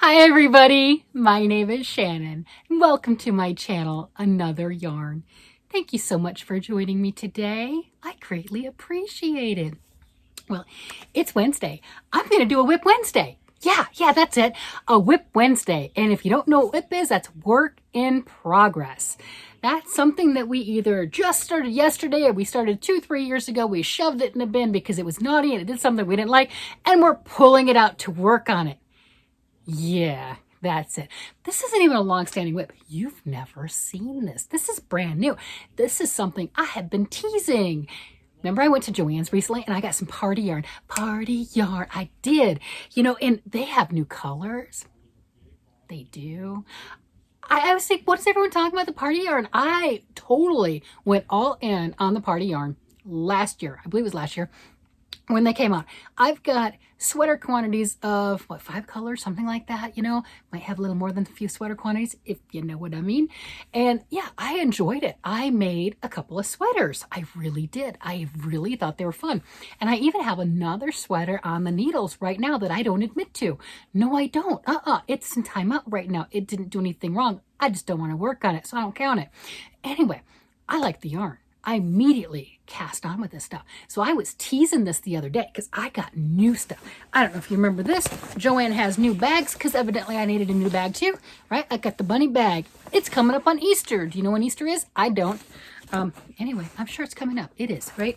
Hi everybody, my name is Shannon. Welcome to my channel, Another Yarn. Thank you so much for joining me today. I greatly appreciate it. Well, it's Wednesday. I'm going to do a Whip Wednesday. Yeah, that's it. A Whip Wednesday. And if you don't know what whip is, that's work in progress. That's something that we either just started yesterday or we started 2-3 years ago. We shoved it in a bin because it was naughty and it did something we didn't like, and we're pulling it out to work on it. Yeah, that's it. This isn't even a long-standing whip. You've never seen this. This is brand new. This is something I have been teasing. Remember I went to JoAnn's recently and I got some party yarn. Party yarn. I did. And they have new colors. They do. I was thinking, what is everyone talking about the party yarn? I totally went all in on the party yarn last year. I believe it was last year when they came out. I've got sweater quantities of 5 colors, something like that. Might have a little more than a few sweater quantities, if you know what I mean. And yeah, I enjoyed it. I made a couple of sweaters. I really did. I really thought they were fun. And I even have another sweater on the needles right now that I don't admit to. No, I don't. It's in timeout right now. It didn't do anything wrong. I just don't want to work on it, so I don't count it. Anyway, I like the yarn. I immediately cast on with this stuff. So I was teasing this the other day because I got new stuff. I don't know if you remember this. JoAnn has new bags because evidently I needed a new bag too, right? I got the bunny bag. It's coming up on Easter. Do you know when Easter is? I don't. Anyway, I'm sure it's coming up. It is, right?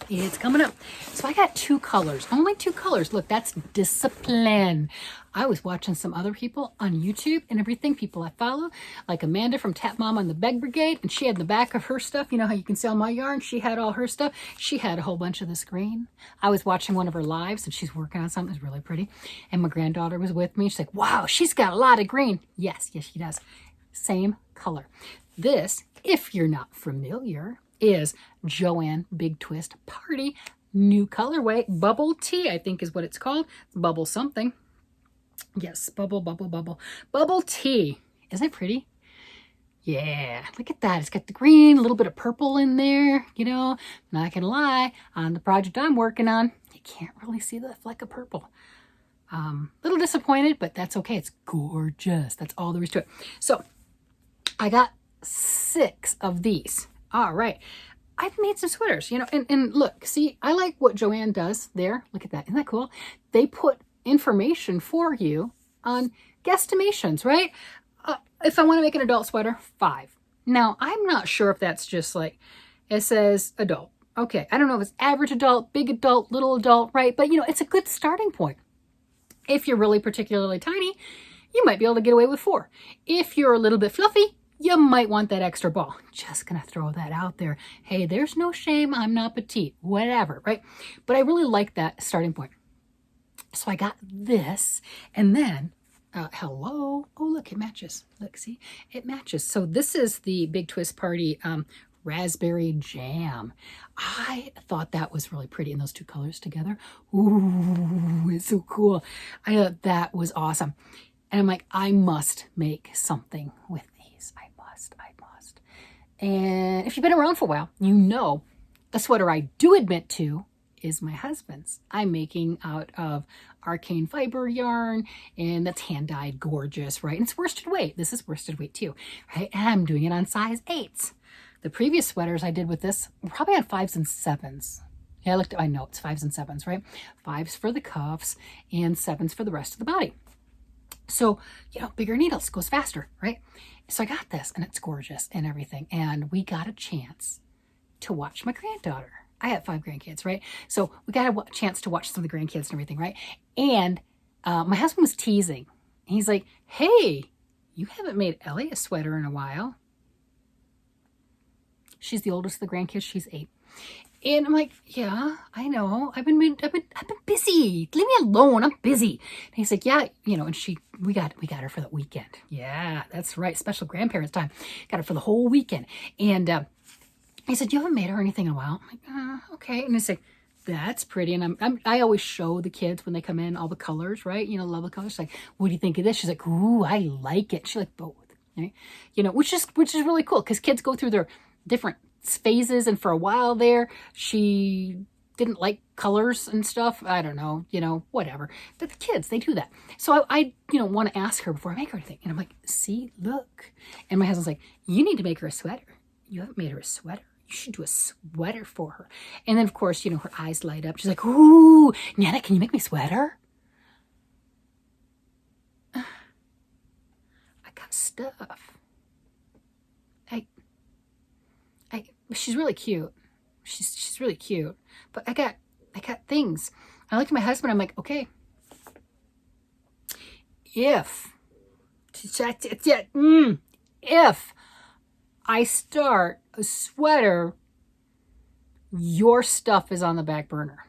It's coming up. So I got 2 colors, only 2 colors. Look, that's discipline. I was watching some other people on YouTube and everything, people I follow, like Amanda from Tap Mom on the Beg Brigade, and she had the back of her stuff. You know how you can sell my yarn? She had all her stuff. She had a whole bunch of this green. I was watching one of her lives and she's working on something that's really pretty. And my granddaughter was with me. She's like, wow, she's got a lot of green. Yes, she does. Same color. This, if you're not familiar, is JoAnn Big Twist Party new colorway. Bubble Tea, I think is what it's called. Bubble something. Yes, bubble tea. Isn't it pretty? Yeah, look at that. It's got the green, a little bit of purple in there. Not gonna lie, on the project I'm working on, you can't really see the fleck of purple. Little disappointed, but that's okay. It's gorgeous. That's all there is to it. So I got 6 of these. All right. I've made some sweaters, and look, see, I like what JoAnn does there. Look at that. Isn't that cool? They put information for you on guesstimations, right? If I want to make an adult sweater, 5. Now, I'm not sure if that's just like, it says adult. Okay. I don't know if it's average adult, big adult, little adult, right? But it's a good starting point. If you're really particularly tiny, you might be able to get away with 4. If you're a little bit fluffy, you might want that extra ball. Just gonna throw that out there. Hey, there's no shame. I'm not petite, whatever, right? But I really like that starting point. So I got this, and then, hello. Oh, look, it matches. Look, see, it matches. So this is the Big Twist Party Raspberry Jam. I thought that was really pretty, and those 2 colors together. Ooh, it's so cool. I thought that was awesome. And I'm like, I must make something with these. I must. And if you've been around for a while, you know the sweater I do admit to is my husband's. I'm making out of arcane fiber yarn, and that's hand-dyed, gorgeous, right? And it's worsted weight. This is worsted weight too, right? And I'm doing it on size 8s. The previous sweaters I did with this were probably on 5s and 7s. Yeah, I looked at my notes, 5s and 7s, right? 5s for the cuffs and 7s for the rest of the body. So, bigger needles, goes faster, right? So I got this, and it's gorgeous and everything. And we got a chance to watch my granddaughter. I have 5 grandkids, right? So we got a chance to watch some of the grandkids and everything, right? And my husband was teasing. He's like, hey, you haven't made Ellie a sweater in a while. She's the oldest of the grandkids. She's 8. And I'm like, yeah, I know. I've been busy. Leave me alone. I'm busy. And he's like, yeah, and we got her for the weekend. Yeah, that's right. Special grandparents time. Got her for the whole weekend. And he said, you haven't made her anything in a while. I'm like, okay. And he's like, that's pretty. And I always show the kids when they come in all the colors, right? Love the colors. Like, what do you think of this? She's like, ooh, I like it. She's like, both. Right? Which is really cool because kids go through their different phases, and for a while there she didn't like colors and stuff. I don't know, whatever. But the kids, they do that. So I want to ask her before I make her anything. And I'm like, see, look. And my husband's like, you need to make her a sweater. You haven't made her a sweater. You should do a sweater for her. And then, of course, her eyes light up. She's like, ooh, Nana, can you make me a sweater? I got stuff. She's really cute. She's really cute. But I got things. I look at my husband. I'm like, okay, if I start a sweater, your stuff is on the back burner.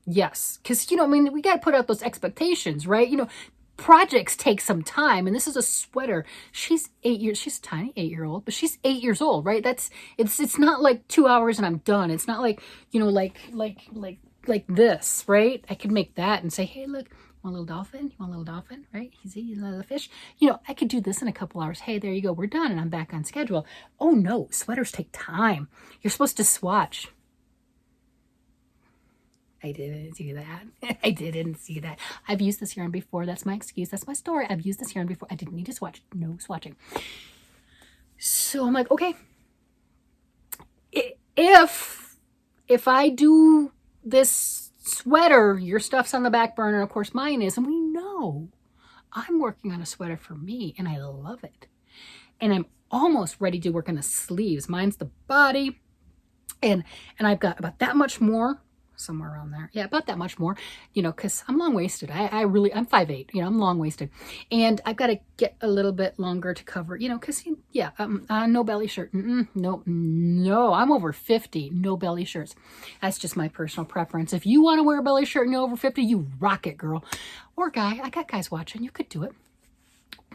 Yes, because we got to put out those expectations, right? Projects take some time, and this is a sweater. She's 8 years. She's a tiny 8-year-old, but she's 8 years old, right? It's not like 2 hours and I'm done. It's not like like this, right? I could make that and say, hey, look, you want a little dolphin? You want a little dolphin, right? You love the fish. I could do this in a couple hours. Hey, there you go. We're done, and I'm back on schedule. Oh no, sweaters take time. You're supposed to swatch. I didn't do that. I didn't see that. I've used this yarn before. That's my excuse. That's my story. I've used this yarn before. I didn't need to swatch. No swatching. So I'm like, okay. If I do this sweater, your stuff's on the back burner. Of course, mine is. And we know I'm working on a sweater for me, and I love it. And I'm almost ready to work on the sleeves. Mine's the body. And I've got about that much more. Somewhere around there. Yeah, about that much more, because I'm long-waisted. I'm 5'8", I'm long-waisted. And I've got to get a little bit longer to cover, because, no belly shirt. No, I'm over 50, no belly shirts. That's just my personal preference. If you want to wear a belly shirt and you're over 50, you rock it, girl. Or guy, I got guys watching, you could do it.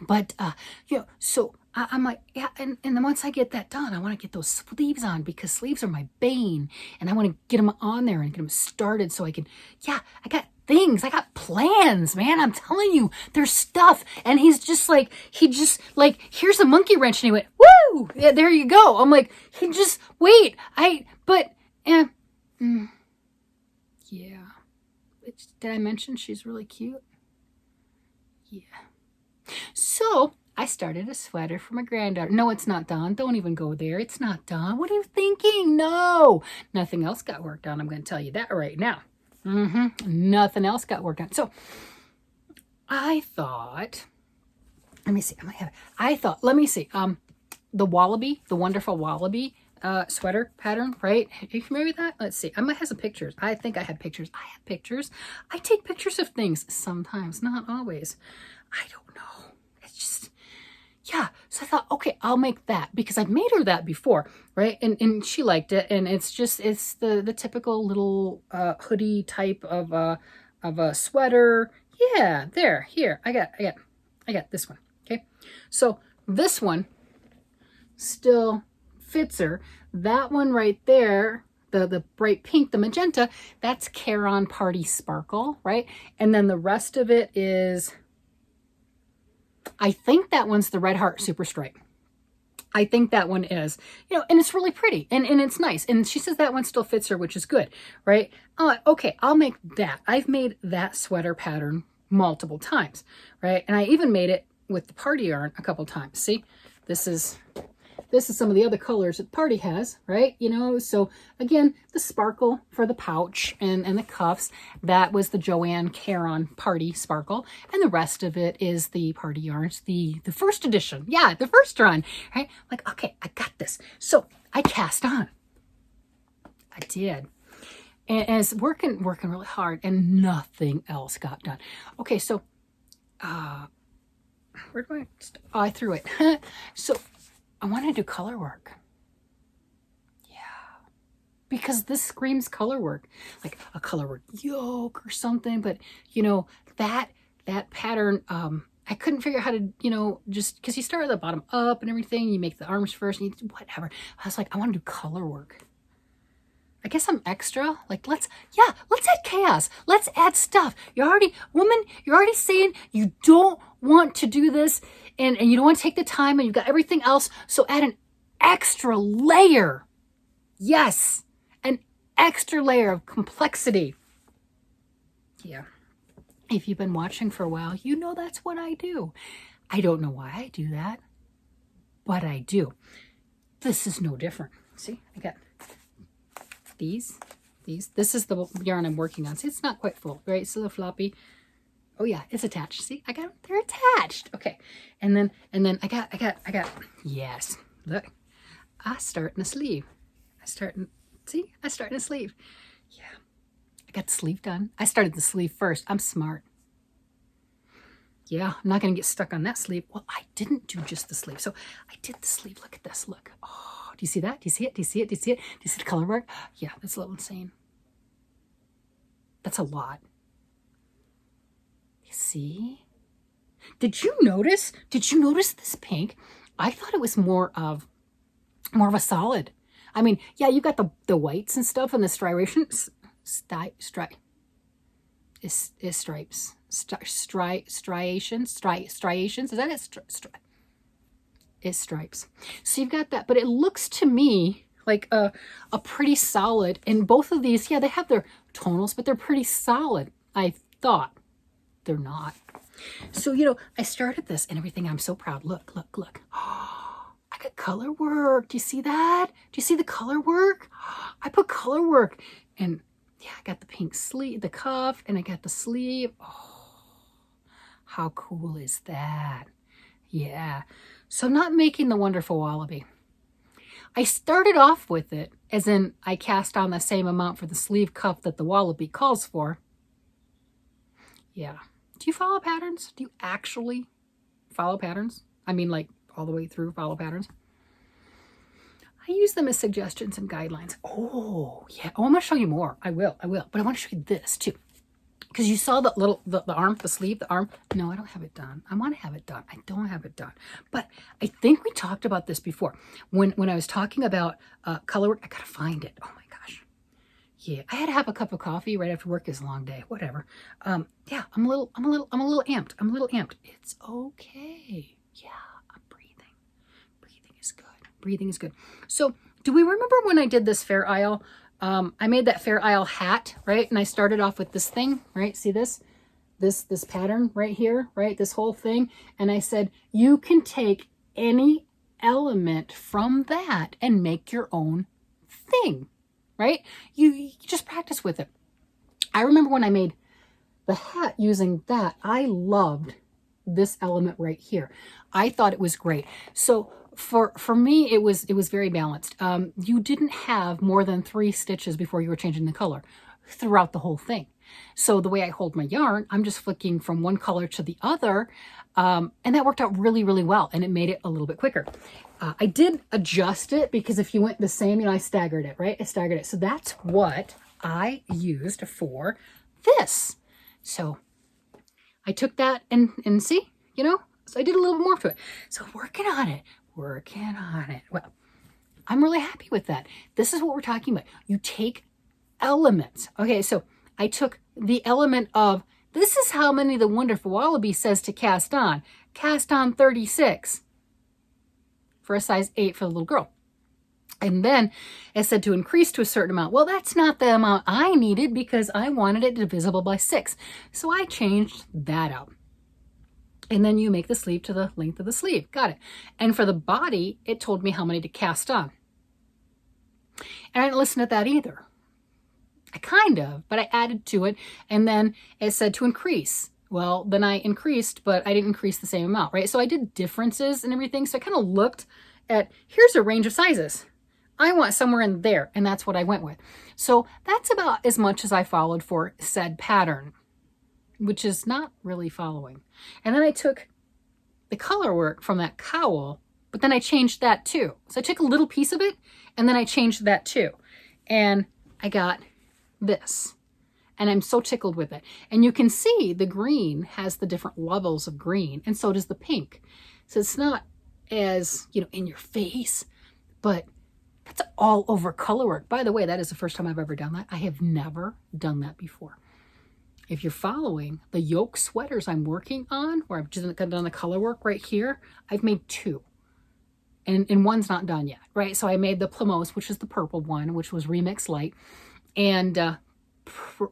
But, so I'm like, yeah, and then once I get that done, I want to get those sleeves on, because sleeves are my bane, and I want to get them on there and get them started so I can, I got things, I got plans, man, I'm telling you, there's stuff. And he's just like, here's a monkey wrench, and he went, woo, yeah, there you go. I'm like, wait, yeah. Did I mention she's really cute? Yeah. So I started a sweater for my granddaughter. No, it's not done. Don't even go there. It's not done. What are you thinking? No, nothing else got worked on. I'm going to tell you that right now. Nothing else got worked on. So I thought, let me see. Let me see. The wallaby, the wonderful wallaby sweater pattern, right? You remember that? Let's see. I might have some pictures. I think I have pictures. I have pictures. I take pictures of things sometimes, not always. I don't know. It's just, so I thought, okay, I'll make that, because I've made her that before, right? And she liked it. And it's the typical little hoodie type of a sweater. Yeah, here. I got this one. Okay. So this one still fits her. That one right there, the bright pink, the magenta, that's JoAnn Party Sparkle, right? And then the rest of it is, I think that one's the Red Heart Super Stripe. I think that one is, and it's really pretty, and it's nice. And she says that one still fits her, which is good, right? Okay, I'll make that. I've made that sweater pattern multiple times, right? And I even made it with the party yarn a couple times. See, this is some of the other colors that Party has, right? So again, the sparkle for the pouch and the cuffs, that was the JoAnn Party Sparkle. And the rest of it is the Party yarns, the first edition. Yeah, the first run, right? Like, okay, I got this. So I cast on. I did. And it's working really hard, and nothing else got done. Okay, so, where do I threw it. So, I want to do color work. Yeah. Because this screams color work. Like a color work yoke or something. But, that pattern, I couldn't figure out how to, just because you start at the bottom up and everything. You make the arms first and you do whatever. I was like, I want to do color work. I guess I'm extra. Like, let's add chaos. Let's add stuff. You're already saying you don't want to do this and you don't want to take the time and you've got everything else. So add an extra layer. Yes. An extra layer of complexity. Yeah. If you've been watching for a while, you know that's what I do. I don't know why I do that, but I do. This is no different. See, I got these. This is the yarn I'm working on. See, it's not quite full, right? So the floppy. Oh yeah, it's attached. See, I got them. They're attached. Okay, and then I got. Yes, look, I start in a sleeve. I start in a sleeve. Yeah, I got the sleeve done. I started the sleeve first. I'm smart. Yeah, I'm not gonna get stuck on that sleeve. Well, I didn't do just the sleeve, so I did the sleeve. Look at this. Look. Oh, do you see that? Do you see it? Do you see it? Do you see it? Do you see the color work? Yeah, that's a little insane. That's a lot. You see? Did you notice? Did you notice this pink? I thought it was more of a solid. I mean, yeah, you got the whites and stuff and the striations. Striations. Is that it? It's stripes. So you've got that, but it looks to me like a pretty solid. And both of these, yeah, they have their tonals, but they're pretty solid. I thought. They're not. So, you know, I started this and everything. I'm so proud. Look, look, look. Oh, I got color work. Do you see that? Do you see the color work? I put color work. And yeah, I got the pink sleeve, the cuff, and I got the sleeve. Oh, how cool is that? Yeah. So I'm not making the wonderful wallaby. I started off with it, as in I cast on the same amount for the sleeve cuff that the wallaby calls for. Yeah. Do you follow patterns? Do you actually follow patterns? I mean, like all the way through follow patterns? I use them as suggestions and guidelines. Oh, yeah. Oh, I'm going to show you more. I will. But I want to show you this too. Because you saw the little, the arm, the sleeve, the arm. No, I don't have it done. I want to have it done. I don't have it done. But I think we talked about this before. When I was talking about color work, I got to find it. Oh my gosh. Yeah, I had to have a cup of coffee right after work. Is a long day, whatever. Yeah, I'm a little amped. It's okay. Yeah, I'm breathing. Breathing is good. Breathing is good. So, do we remember when I did this Fair Isle? I made that Fair Isle hat, right? And I started off with this thing, right? See this pattern right here, right? This whole thing. And I said, you can take any element from that and make your own thing. Right? You just practice with it. I remember when I made the hat using that, I loved this element right here. I thought it was great. So for me, it was very balanced. You didn't have more than 3 stitches before you were changing the color throughout the whole thing. So the way I hold my yarn, I'm just flicking from one color to the other. And that worked out really, really well. And it made it a little bit quicker. I did adjust it because if you went the same, you know, I staggered it, right? I staggered it. So that's what I used for this. So I took that and see, you know, so I did a little more to it. So working on it. Well, I'm really happy with that. This is what we're talking about. You take elements. Okay, so I took the element of, this is how many the Wonderful Wallaby says to cast on. Cast on 36 for a size 8 for the little girl. And then it said to increase to a certain amount. Well, that's not the amount I needed because I wanted it divisible by 6. So I changed that out. And then you make the sleeve to the length of the sleeve. Got it. And for the body, it told me how many to cast on. And I didn't listen to that either. I kind of, but I added to it. And then it said to increase. Well, then I increased, but I didn't increase the same amount, right? So I did differences and everything. So I kind of looked at, here's a range of sizes. I want somewhere in there, and that's what I went with. So that's about as much as I followed for said pattern, which is not really following. And then I took the color work from that cowl, but then I changed that too. So I took a little piece of it, and then I changed that too. And I got this. And I'm so tickled with it. And you can see the green has the different levels of green, and so does the pink. So it's not as, you know, in your face, but that's all over color work. By the way, that is the first time I've ever done that. I have never done that before. If you're following the yoke sweaters I'm working on, where I've just done the color work right here, I've made 2. And one's not done yet, right? So I made the Plumose, which is the purple one, which was Remix Light. And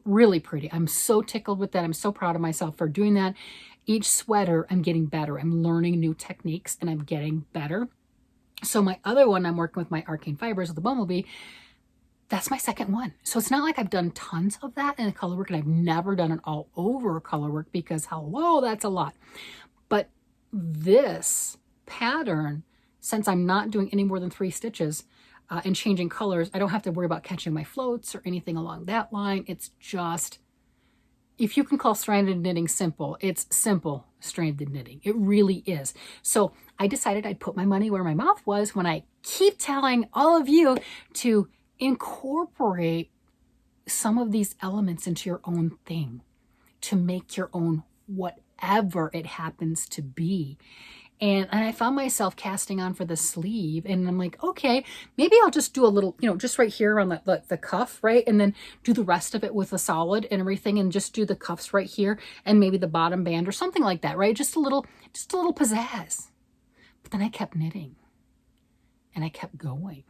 really pretty. I'm so tickled with that. I'm so proud of myself for doing that. Each sweater, I'm getting better. I'm learning new techniques and I'm getting better. So my other one, I'm working with my Arcane Fibers with the Bumblebee. That's my second one. So it's not like I've done tons of that in the color work, and I've never done it all over color work because hello, that's a lot. But this pattern, since I'm not doing any more than 3 stitches and changing colors, I don't have to worry about catching my floats or anything along that line. It's just, if you can call stranded knitting simple, it's simple stranded knitting. It really is. So I decided I'd put my money where my mouth was when I keep telling all of you to incorporate some of these elements into your own thing, to make your own whatever it happens to be. And I found myself casting on for the sleeve, and I'm like, okay, maybe I'll just do a little, just right here on the cuff, right? And then do the rest of it with a solid and everything, and just do the cuffs right here and maybe the bottom band or something like that, right? Just a little pizzazz. But then I kept knitting and I kept going.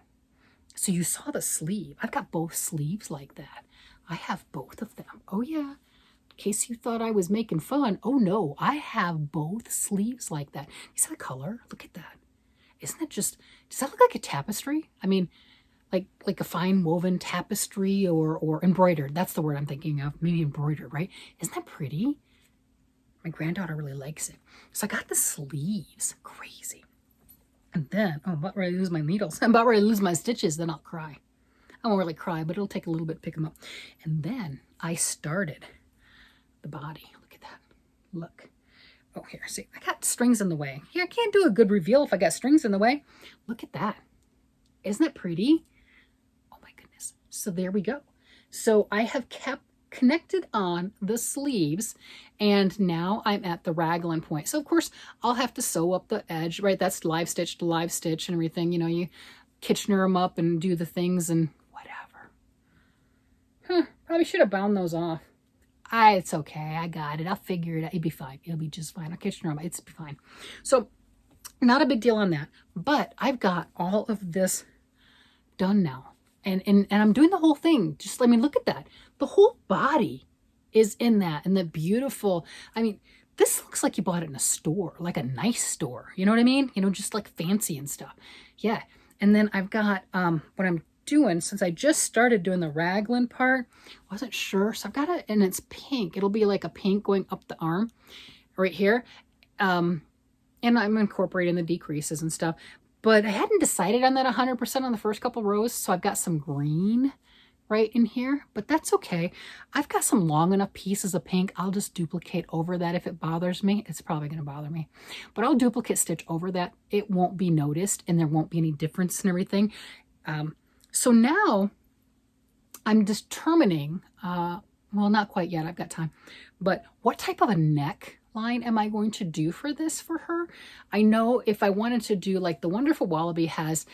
So you saw the sleeve. I've got both sleeves like that. I have both of them. Oh yeah. In case you thought I was making fun. Oh no, I have both sleeves like that. You see the color? Look at that. Isn't that just, does that look like a tapestry? I mean, like a fine woven tapestry or embroidered. That's the word I'm thinking of. Maybe embroidered, right? Isn't that pretty? My granddaughter really likes it. So I got the sleeves. Crazy. And then, oh, I'm about ready to lose my needles. I'm about ready to lose my stitches. Then I'll cry. I won't really cry, but it'll take a little bit to pick them up. And then I started the body. Look at that. Look. Oh, here, see, I got strings in the way. Here, I can't do a good reveal if I got strings in the way. Look at that. Isn't that pretty? Oh my goodness. So there we go. So I have kept connected on the sleeves, and now I'm at the raglan point. So of course I'll have to sew up the edge, right? That's live stitch to live stitch and everything. You Kitchener them up and do the things and whatever. Probably should have bound those off. It's okay. I got it. I'll figure it out. It'll be fine. It'll be just fine. I'll Kitchener them. It's fine. So not a big deal on that, but I've got all of this done now. And I'm doing the whole thing. Just, look at that. The whole body is in that. And the beautiful, this looks like you bought it in a store, like a nice store. You know what I mean? Just like fancy and stuff. Yeah. And then I've got, what I'm doing, since I just started doing the raglan part, wasn't sure. So I've got it, and it's pink. It'll be like a pink going up the arm right here. And I'm incorporating the decreases and stuff. But I hadn't decided on that 100% on the first couple rows, so I've got some green right in here, but that's okay. I've got some long enough pieces of pink. I'll just duplicate over that if it bothers me. It's probably going to bother me, but I'll duplicate stitch over that. It won't be noticed, and there won't be any difference in everything. So now I'm determining, well, not quite yet, I've got time, but what type of a neck line am I going to do for this for her? I know if I wanted to do like the Wonderful Wallaby has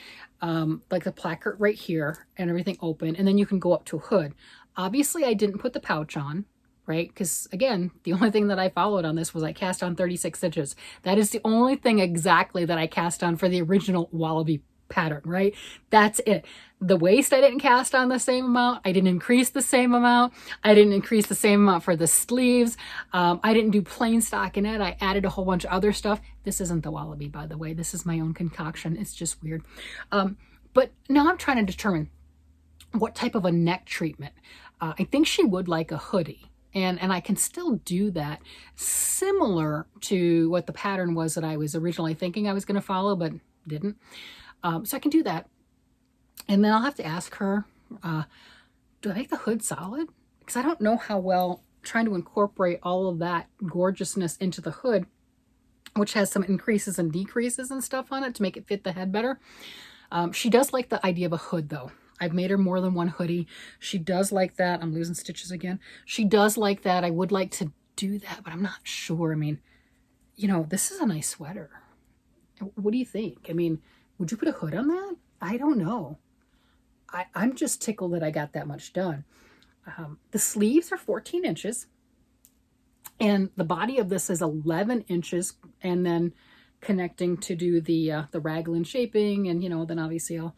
like the placard right here and everything open, and then you can go up to a hood. Obviously I didn't put the pouch on, right? Because again, the only thing that I followed on this was I cast on 36 stitches. That is the only thing exactly that I cast on for the original Wallaby pattern, right? That's it. The waist I didn't cast on the same amount. I didn't increase the same amount. I didn't increase the same amount for the sleeves. I didn't do plain stockinette. I added a whole bunch of other stuff. This isn't the Wallaby, by the way. This is my own concoction. It's just weird. But now I'm trying to determine what type of a neck treatment. I think she would like a hoodie. And I can still do that similar to what the pattern was that I was originally thinking I was going to follow, but didn't. So I can do that. And then I'll have to ask her, do I make the hood solid? Because I don't know how well trying to incorporate all of that gorgeousness into the hood, which has some increases and decreases and stuff on it to make it fit the head better. She does like the idea of a hood though. I've made her more than one hoodie. She does like that. I'm losing stitches again. She does like that. I would like to do that, but I'm not sure. This is a nice sweater. What do you think? Would you put a hood on that? I don't know. I'm just tickled that I got that much done. The sleeves are 14 inches. And the body of this is 11 inches. And then connecting to do the raglan shaping. And, then obviously I'll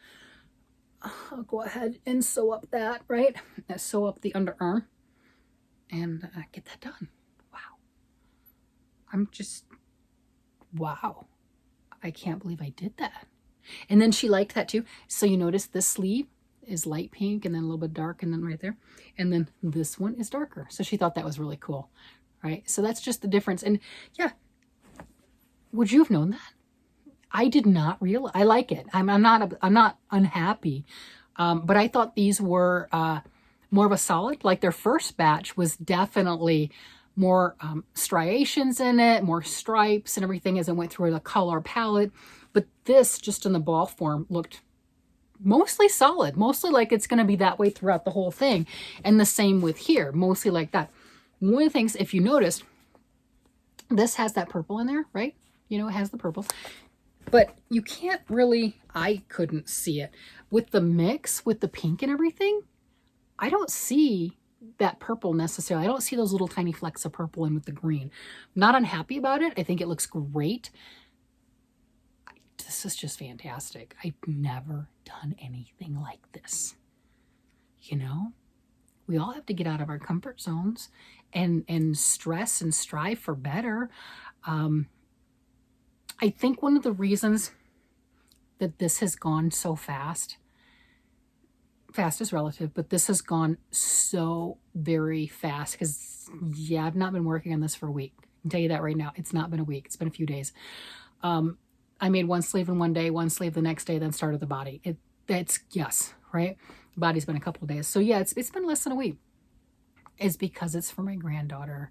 I'll go ahead and sew up that, right? Sew up the underarm and get that done. Wow. I'm just, wow. I can't believe I did that. And then she liked that too. So you notice this sleeve is light pink and then a little bit dark and then right there. And then this one is darker. So she thought that was really cool, right? So that's just the difference. And yeah, would you have known that? I did not realize. I like it. I'm not unhappy, but I thought these were more of a solid. Like their first batch was definitely more striations in it, more stripes and everything as it went through the color palette. But this, just in the ball form, looked mostly solid, mostly like it's going to be that way throughout the whole thing. And the same with here, mostly like that. One of the things, if you noticed, this has that purple in there, right? You know, it has the purple. But you can't really, I couldn't see it. With the mix, with the pink and everything, I don't see that purple necessarily. I don't see those little tiny flecks of purple in with the green. I'm not unhappy about it. I think it looks great. This is just fantastic. I've never done anything like this. You know, we all have to get out of our comfort zones and stress and strive for better. I think one of the reasons that this has gone so fast is relative, but this has gone so very fast because, yeah, I've not been working on this for a week. I can tell you that right now. It's not been a week. It's been a few days. I made one sleeve in one day, one sleeve the next day, then started the body. That's yes, right? The body's been a couple of days. So yeah, it's been less than a week. It's because it's for my granddaughter.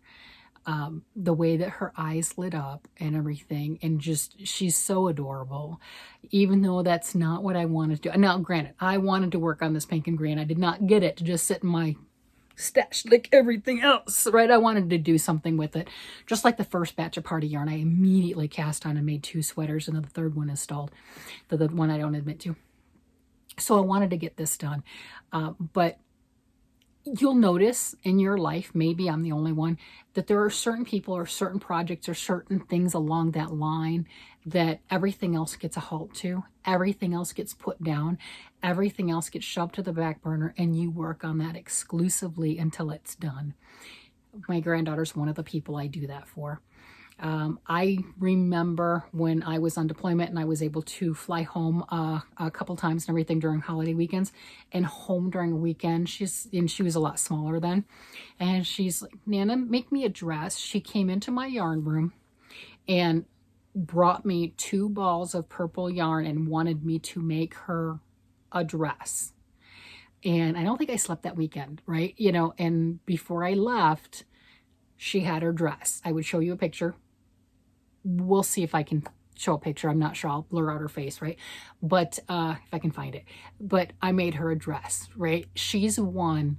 The way that her eyes lit up and everything, and just, she's so adorable, even though that's not what I wanted to do. Now, granted, I wanted to work on this pink and green. I did not get it to just sit in my stash like everything else, right? I wanted to do something with it. Just like the first batch of party yarn, I immediately cast on and made 2 sweaters, and then the third one is stalled, the one I don't admit to. So I wanted to get this done, but you'll notice in your life, maybe I'm the only one, that there are certain people or certain projects or certain things along that line that everything else gets a halt to, everything else gets put down, everything else gets shoved to the back burner, and you work on that exclusively until it's done. My granddaughter's one of the people I do that for. I remember when I was on deployment and I was able to fly home a couple times and everything during holiday weekends, and home during a weekend. She was a lot smaller then. And she's like, Nana, make me a dress. She came into my yarn room and brought me 2 balls of purple yarn and wanted me to make her a dress. And I don't think I slept that weekend, right? You know, and before I left, she had her dress. I would show you a picture. We'll see if I can show a picture. I'm not sure. I'll blur out her face, right? But if I can find it. But I made her a dress, right? She's one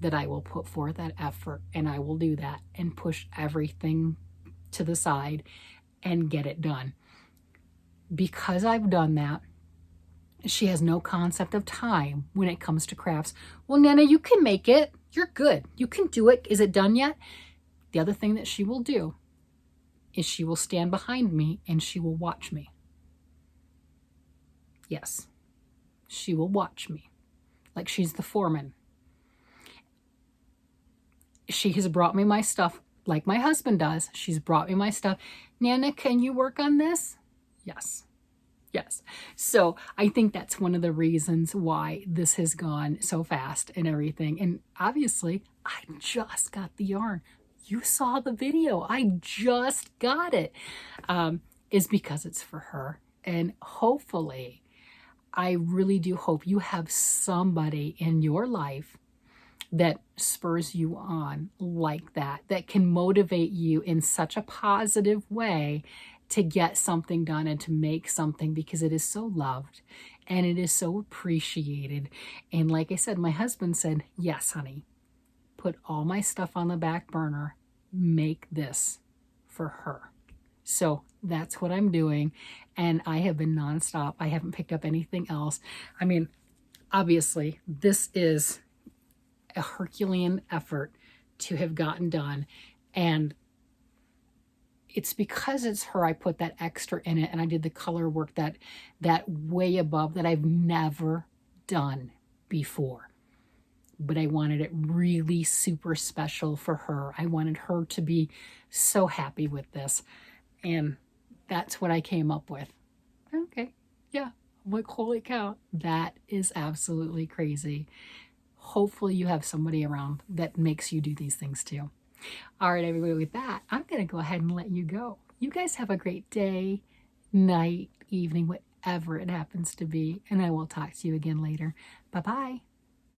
that I will put forth that effort, and I will do that and push everything to the side and get it done. Because I've done that, she has no concept of time when it comes to crafts. Well, Nana, you can make it. You're good. You can do it. Is it done yet? The other thing that she will do is she will stand behind me and she will watch me. Yes, she will watch me like she's the foreman. She has brought me my stuff like my husband does. She's brought me my stuff. Nana, can you work on this? Yes. Yes. So I think that's one of the reasons why this has gone so fast and everything. And obviously, I just got the yarn. You saw the video. I just got it. Is because it's for her. And hopefully, I really do hope you have somebody in your life that spurs you on like that, that can motivate you in such a positive way to get something done and to make something, because it is so loved and it is so appreciated. And like I said, my husband said, yes, honey, put all my stuff on the back burner, make this for her. So that's what I'm doing. And I have been nonstop. I haven't picked up anything else. I mean, obviously, this is a Herculean effort to have gotten done. And it's because it's her, I put that extra in it, and I did the color work that way above that I've never done before. But I wanted it really super special for her. I wanted her to be so happy with this. And that's what I came up with. Okay, yeah, like holy cow, that is absolutely crazy. Hopefully you have somebody around that makes you do these things too. All right, everybody, with that, I'm going to go ahead and let you go. You guys have a great day, night, evening, whatever it happens to be, and I will talk to you again later. Bye-bye.